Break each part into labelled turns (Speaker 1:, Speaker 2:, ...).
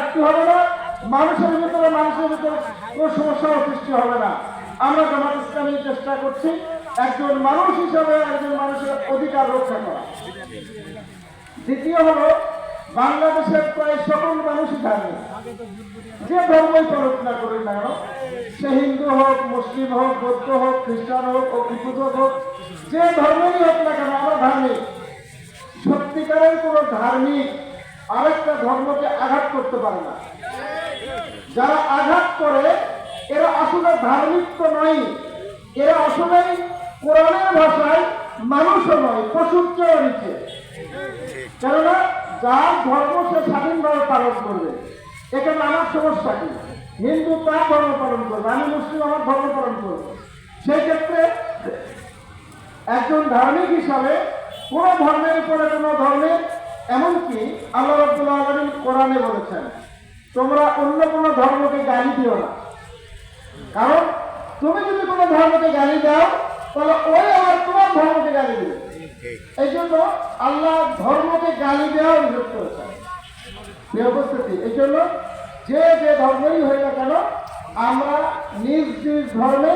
Speaker 1: ঘাটতি হবে না, মানুষের ভিতরে কোনো সমস্যার সৃষ্টি হবে না। আমরা জামাত ইসলামী চেষ্টা করছি একজন মানুষ হিসাবে একজন মানুষের অধিকার রক্ষা করা। দ্বিতীয় হলো, বাংলাদেশের প্রায় সকল মানুষই ধার্মিক, যে ধর্মই পালন না করি না কেন, সে হিন্দু হোক, মুসলিম হোক, বৌদ্ধ হোক, খ্রিস্টান হোক ও বুদ্ধ হোক, যে ধর্মেরই হোক না কেন আমরা ধার্মিক। সত্যিকারের কোন ধার্মিক আরেকটা ধর্মকে আঘাত করতে পারে না। যারা আঘাত করে এরা আসলে ধার্মিক তো নয়, এরা আসলে কোরআনের ভাষায় মানুষও নয়, পশুর চেয়ে নিচ্ছে। কেননা যার ধর্ম সে স্বাধীনভাবে পালন করবে, এখানে আমার সমস্যা কি? হিন্দু তার ধর্ম পালন করবে, আমি মুসলিম আমার ধর্ম পালন করবো। সেই ক্ষেত্রে একজন ধার্মিক হিসাবে কোন ধর্মের উপরে কোন ধর্মের, এমনকি আল্লাহ রাব্বুল আলামিন কোরআনে বলেছেন তোমরা অন্য কোন ধর্মকে গালি দিও না, কারণ তুমি যদি কোন ধর্মকে গালি দাও তাহলে ওই আবার তোমার ধর্মকে গালি দেবে। এই জন্য আল্লাহ ধর্মকে গালি দেওয়া নিষেধ করেছেন। উপস্থিতি, এই জন্য যে যে ধর্মেই হই না কেন আমরা নিজ নিজ ধর্মে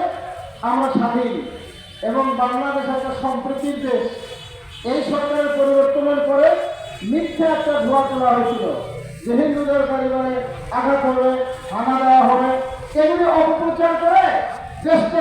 Speaker 1: আমরা স্বাধীন। এবং বাংলাদেশ একটা সম্প্রীতির দেশ। এই সরকারের পরিবর্তনের পরে মিথ্যা একটা ধোয়া তোলা হয়েছিল যে হিন্দুদের পরিবারে আঘাত হবে, হানা দেওয়া হবে, এগুলি অপপ্রচার করে দেশটা